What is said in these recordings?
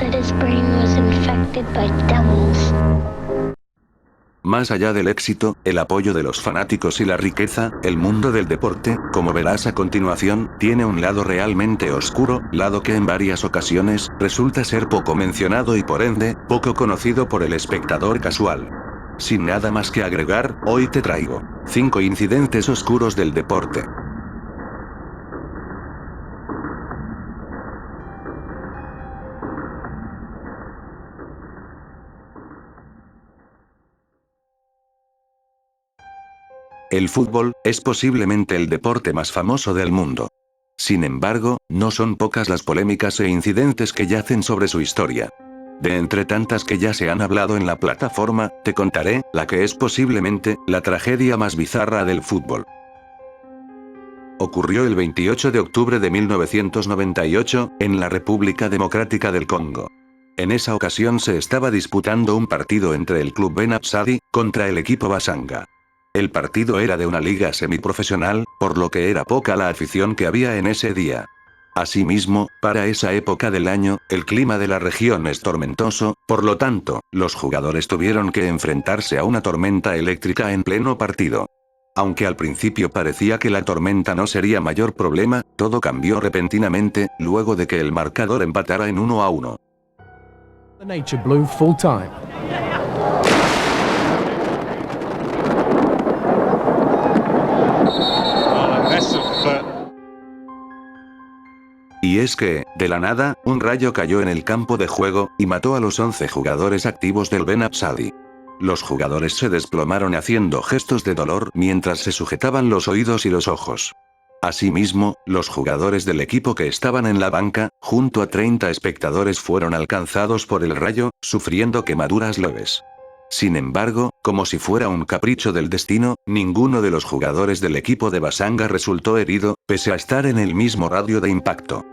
said his brain was infected by devils. Más allá del éxito, el apoyo de los fanáticos y la riqueza, el mundo del deporte, como verás a continuación, tiene un lado realmente oscuro, lado que en varias ocasiones, resulta ser poco mencionado y por ende, poco conocido por el espectador casual. Sin nada más que agregar, hoy te traigo 5 incidentes oscuros del deporte. El fútbol es posiblemente el deporte más famoso del mundo. Sin embargo, no son pocas las polémicas e incidentes que yacen sobre su historia. De entre tantas que ya se han hablado en la plataforma, te contaré la que es posiblemente la tragedia más bizarra del fútbol. Ocurrió el 28 de octubre de 1998, en la República Democrática del Congo. En esa ocasión se estaba disputando un partido entre el club Ben Absadi contra el equipo Basanga. El partido era de una liga semiprofesional, por lo que era poca la afición que había en ese día. Asimismo, para esa época del año, el clima de la región es tormentoso, por lo tanto, los jugadores tuvieron que enfrentarse a una tormenta eléctrica en pleno partido. Aunque al principio parecía que la tormenta no sería mayor problema, todo cambió repentinamente, luego de que el marcador empatara en 1-1. The Nature Blue full time. Y es que, de la nada, un rayo cayó en el campo de juego, y mató a los 11 jugadores activos del Ben Absadi. Los jugadores se desplomaron haciendo gestos de dolor mientras se sujetaban los oídos y los ojos. Asimismo, los jugadores del equipo que estaban en la banca, junto a 30 espectadores fueron alcanzados por el rayo, sufriendo quemaduras leves. Sin embargo, como si fuera un capricho del destino, ninguno de los jugadores del equipo de Basanga resultó herido, pese a estar en el mismo radio de impacto.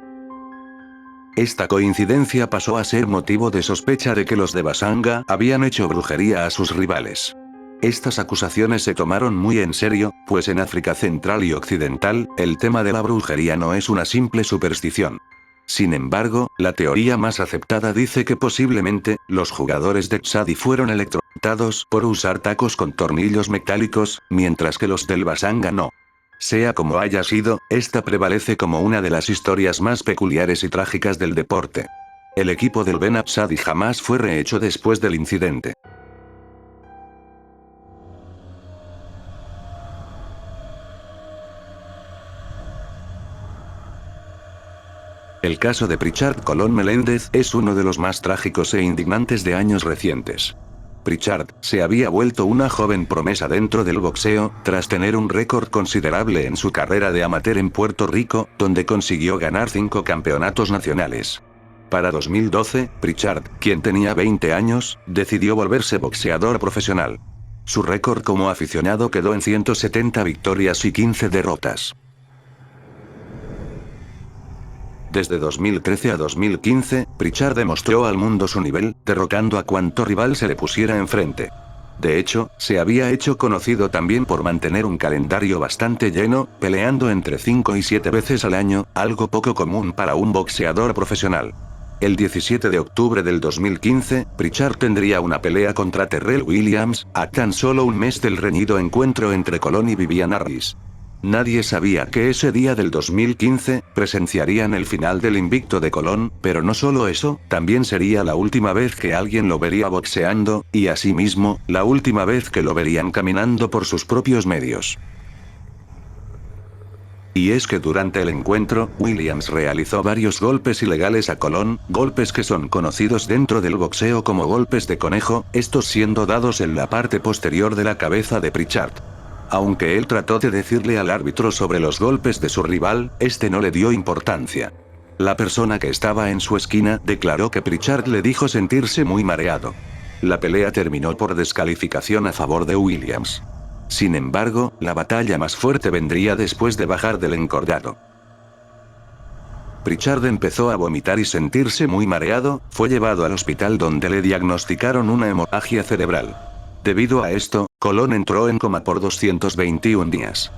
Esta coincidencia pasó a ser motivo de sospecha de que los de Basanga habían hecho brujería a sus rivales. Estas acusaciones se tomaron muy en serio, pues en África Central y Occidental, el tema de la brujería no es una simple superstición. Sin embargo, la teoría más aceptada dice que posiblemente, los jugadores de Absadi fueron electrocutados por usar tacos con tornillos metálicos, mientras que los del Basanga no. Sea como haya sido, esta prevalece como una de las historias más peculiares y trágicas del deporte. El equipo del Ben Absadi jamás fue rehecho después del incidente. El caso de Pritchard Colón Meléndez es uno de los más trágicos e indignantes de años recientes. Pritchard se había vuelto una joven promesa dentro del boxeo, tras tener un récord considerable en su carrera de amateur en Puerto Rico, donde consiguió ganar 5 campeonatos nacionales. Para 2012, Pritchard, quien tenía 20 años, decidió volverse boxeador profesional. Su récord como aficionado quedó en 170 victorias y 15 derrotas. Desde 2013 a 2015, Pritchard demostró al mundo su nivel, derrocando a cuanto rival se le pusiera enfrente. De hecho, se había hecho conocido también por mantener un calendario bastante lleno, peleando entre 5 y 7 veces al año, algo poco común para un boxeador profesional. El 17 de octubre del 2015, Pritchard tendría una pelea contra Terrell Williams, a tan solo un mes del reñido encuentro entre Colón y Vivian Harris. Nadie sabía que ese día del 2015, presenciarían el final del invicto de Colón, pero no solo eso, también sería la última vez que alguien lo vería boxeando, y asimismo, la última vez que lo verían caminando por sus propios medios. Y es que durante el encuentro, Williams realizó varios golpes ilegales a Colón, golpes que son conocidos dentro del boxeo como golpes de conejo, estos siendo dados en la parte posterior de la cabeza de Pritchard. Aunque él trató de decirle al árbitro sobre los golpes de su rival, este no le dio importancia. La persona que estaba en su esquina declaró que Pritchard le dijo sentirse muy mareado. La pelea terminó por descalificación a favor de Williams. Sin embargo, la batalla más fuerte vendría después de bajar del encordado. Pritchard empezó a vomitar y sentirse muy mareado, fue llevado al hospital donde le diagnosticaron una hemorragia cerebral. Debido a esto, Colón entró en coma por 221 días.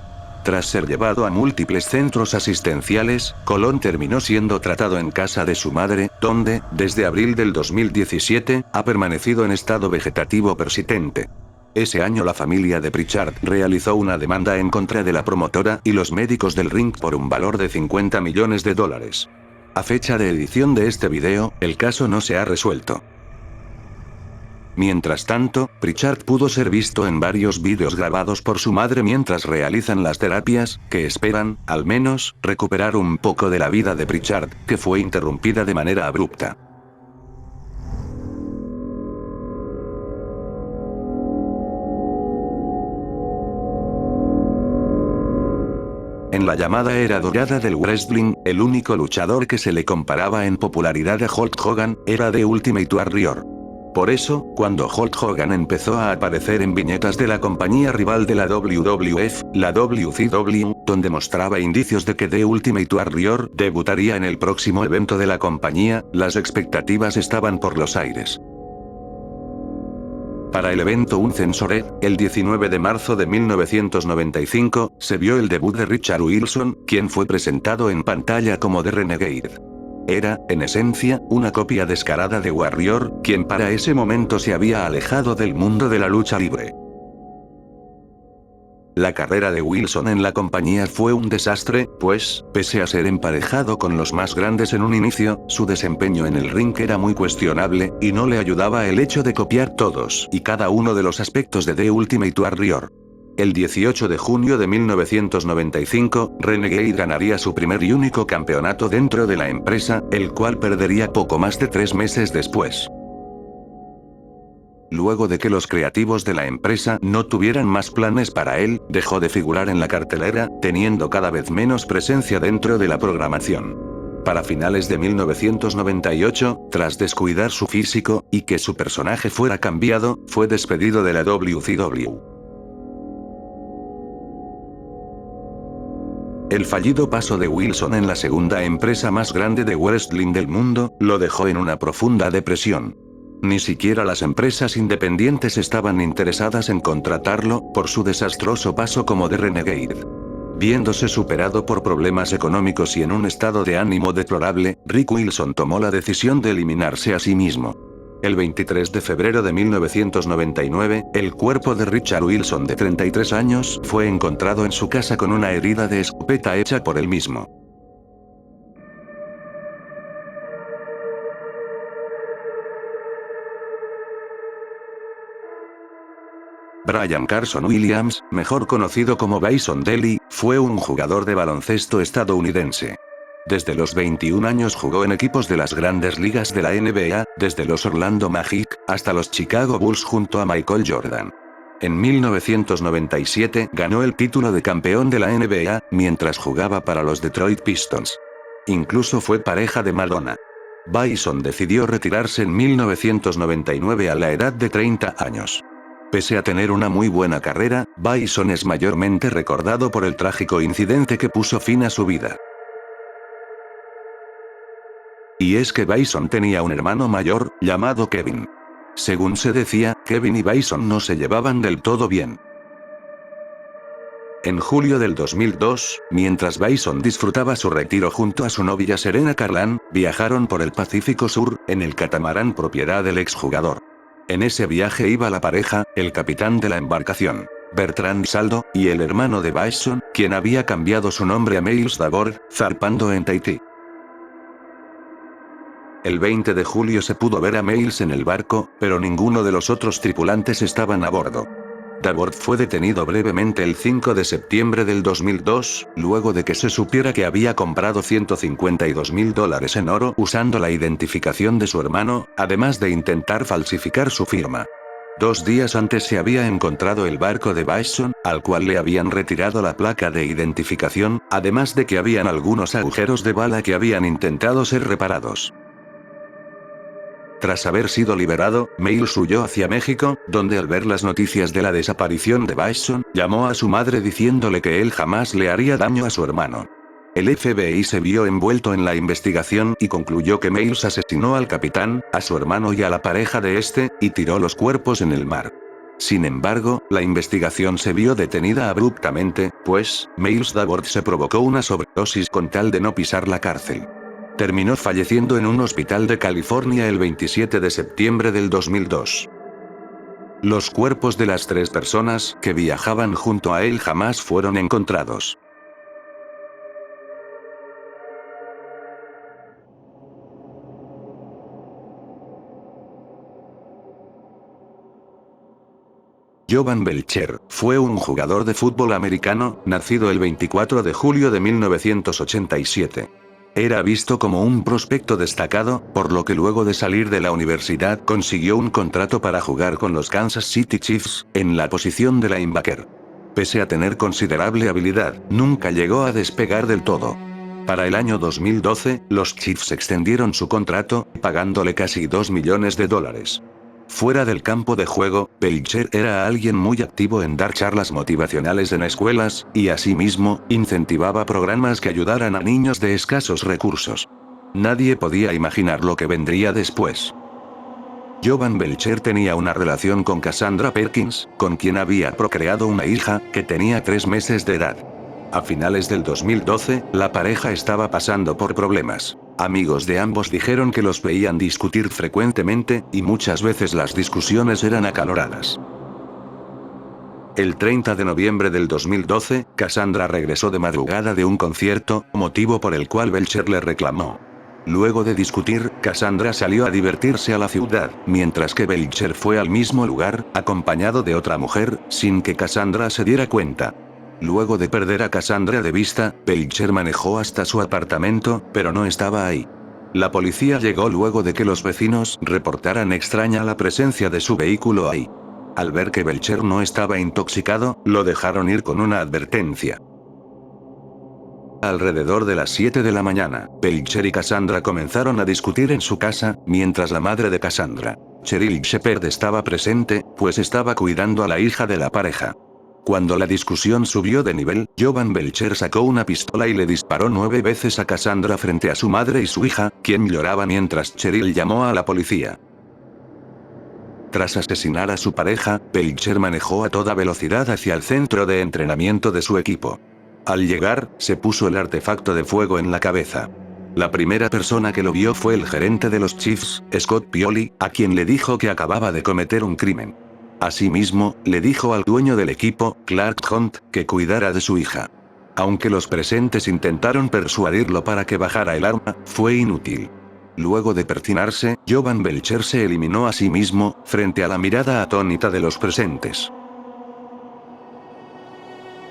Tras ser llevado a múltiples centros asistenciales, Colón terminó siendo tratado en casa de su madre, donde, desde abril del 2017, ha permanecido en estado vegetativo persistente. Ese año la familia de Pritchard realizó una demanda en contra de la promotora y los médicos del ring por un valor de $50 millones. A fecha de edición de este video, el caso no se ha resuelto. Mientras tanto, Pritchard pudo ser visto en varios vídeos grabados por su madre mientras realizan las terapias, que esperan, al menos, recuperar un poco de la vida de Pritchard, que fue interrumpida de manera abrupta. En la llamada era dorada del wrestling, el único luchador que se le comparaba en popularidad a Hulk Hogan, era The Ultimate Warrior. Por eso, cuando Hulk Hogan empezó a aparecer en viñetas de la compañía rival de la WWF, la WCW, donde mostraba indicios de que The Ultimate Warrior debutaría en el próximo evento de la compañía, las expectativas estaban por los aires. Para el evento Uncensored, el 19 de marzo de 1995, se vio el debut de Richard Wilson, quien fue presentado en pantalla como The Renegade. Era, en esencia, una copia descarada de Warrior, quien para ese momento se había alejado del mundo de la lucha libre. La carrera de Wilson en la compañía fue un desastre, pues, pese a ser emparejado con los más grandes en un inicio, su desempeño en el ring era muy cuestionable, y no le ayudaba el hecho de copiar todos y cada uno de los aspectos de The Ultimate Warrior. El 18 de junio de 1995, Renegade ganaría su primer y único campeonato dentro de la empresa, el cual perdería poco más de 3 meses después. Luego de que los creativos de la empresa no tuvieran más planes para él, dejó de figurar en la cartelera, teniendo cada vez menos presencia dentro de la programación. Para finales de 1998, tras descuidar su físico, y que su personaje fuera cambiado, fue despedido de la WCW. El fallido paso de Wilson en la segunda empresa más grande de wrestling del mundo, lo dejó en una profunda depresión. Ni siquiera las empresas independientes estaban interesadas en contratarlo, por su desastroso paso como The Renegade. Viéndose superado por problemas económicos y en un estado de ánimo deplorable, Rick Wilson tomó la decisión de eliminarse a sí mismo. El 23 de febrero de 1999, el cuerpo de Richard Wilson de 33 años fue encontrado en su casa con una herida de escopeta hecha por él mismo. Brian Carson Williams, mejor conocido como Bison Dele, fue un jugador de baloncesto estadounidense. Desde los 21 años jugó en equipos de las grandes ligas de la NBA, desde los Orlando Magic, hasta los Chicago Bulls junto a Michael Jordan. En 1997 ganó el título de campeón de la NBA, mientras jugaba para los Detroit Pistons. Incluso fue pareja de Madonna. Bison decidió retirarse en 1999 a la edad de 30 años. Pese a tener una muy buena carrera, Bison es mayormente recordado por el trágico incidente que puso fin a su vida. Y es que Bison tenía un hermano mayor, llamado Kevin. Según se decía, Kevin y Bison no se llevaban del todo bien. En julio del 2002, mientras Bison disfrutaba su retiro junto a su novia Serena Carlan, viajaron por el Pacífico Sur, en el catamarán propiedad del exjugador. En ese viaje iba la pareja, el capitán de la embarcación, Bertrand Saldo, y el hermano de Bison, quien había cambiado su nombre a Miles Davor, zarpando en Tahití. El 20 de julio se pudo ver a Miles en el barco, pero ninguno de los otros tripulantes estaban a bordo. Davor fue detenido brevemente el 5 de septiembre del 2002, luego de que se supiera que había comprado $152.000 en oro usando la identificación de su hermano, además de intentar falsificar su firma. 2 días antes se había encontrado el barco de Bison, al cual le habían retirado la placa de identificación, además de que habían algunos agujeros de bala que habían intentado ser reparados. Tras haber sido liberado, Miles huyó hacia México, donde al ver las noticias de la desaparición de Bison, llamó a su madre diciéndole que él jamás le haría daño a su hermano. El FBI se vio envuelto en la investigación y concluyó que Miles asesinó al capitán, a su hermano y a la pareja de este, y tiró los cuerpos en el mar. Sin embargo, la investigación se vio detenida abruptamente, pues, Miles Davord se provocó una sobredosis con tal de no pisar la cárcel. Terminó falleciendo en un hospital de California el 27 de septiembre del 2002. Los cuerpos de las 3 personas que viajaban junto a él jamás fueron encontrados. Jovan Belcher fue un jugador de fútbol americano, nacido el 24 de julio de 1987. Era visto como un prospecto destacado, por lo que luego de salir de la universidad consiguió un contrato para jugar con los Kansas City Chiefs, en la posición de linebacker. Pese a tener considerable habilidad, nunca llegó a despegar del todo. Para el año 2012, los Chiefs extendieron su contrato, pagándole casi $2 millones. Fuera del campo de juego, Belcher era alguien muy activo en dar charlas motivacionales en escuelas, y asimismo, incentivaba programas que ayudaran a niños de escasos recursos. Nadie podía imaginar lo que vendría después. Jovan Belcher tenía una relación con Cassandra Perkins, con quien había procreado una hija, que tenía 3 meses de edad. A finales del 2012, la pareja estaba pasando por problemas. Amigos de ambos dijeron que los veían discutir frecuentemente, y muchas veces las discusiones eran acaloradas. El 30 de noviembre del 2012, Cassandra regresó de madrugada de un concierto, motivo por el cual Belcher le reclamó. Luego de discutir, Cassandra salió a divertirse a la ciudad, mientras que Belcher fue al mismo lugar, acompañado de otra mujer, sin que Cassandra se diera cuenta. Luego de perder a Cassandra de vista, Belcher manejó hasta su apartamento, pero no estaba ahí. La policía llegó luego de que los vecinos reportaran extraña la presencia de su vehículo ahí. Al ver que Belcher no estaba intoxicado, lo dejaron ir con una advertencia. Alrededor de las 7 de la mañana, Belcher y Cassandra comenzaron a discutir en su casa, mientras la madre de Cassandra, Cheryl Shepard, estaba presente, pues estaba cuidando a la hija de la pareja. Cuando la discusión subió de nivel, Jovan Belcher sacó una pistola y le disparó 9 veces a Cassandra frente a su madre y su hija, quien lloraba mientras Cheryl llamó a la policía. Tras asesinar a su pareja, Belcher manejó a toda velocidad hacia el centro de entrenamiento de su equipo. Al llegar, se puso el artefacto de fuego en la cabeza. La primera persona que lo vio fue el gerente de los Chiefs, Scott Pioli, a quien le dijo que acababa de cometer un crimen. Asimismo, le dijo al dueño del equipo, Clark Hunt, que cuidara de su hija. Aunque los presentes intentaron persuadirlo para que bajara el arma, fue inútil. Luego de persinarse, Jovan Belcher se eliminó a sí mismo, frente a la mirada atónita de los presentes.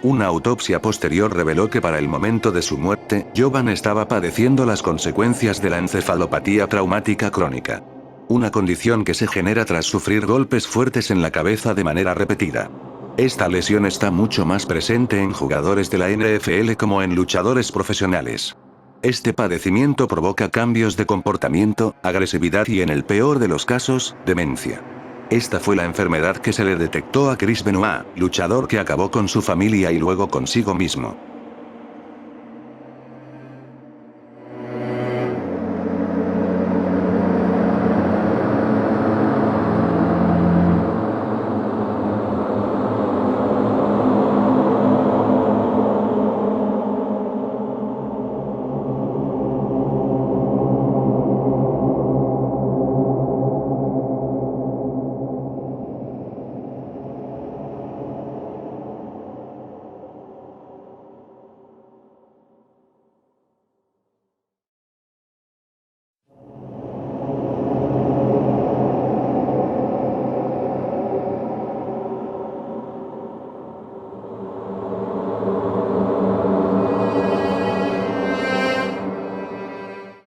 Una autopsia posterior reveló que para el momento de su muerte, Jovan estaba padeciendo las consecuencias de la encefalopatía traumática crónica. Una condición que se genera tras sufrir golpes fuertes en la cabeza de manera repetida. Esta lesión está mucho más presente en jugadores de la NFL como en luchadores profesionales. Este padecimiento provoca cambios de comportamiento, agresividad y, en el peor de los casos, demencia. Esta fue la enfermedad que se le detectó a Chris Benoit, luchador que acabó con su familia y luego consigo mismo.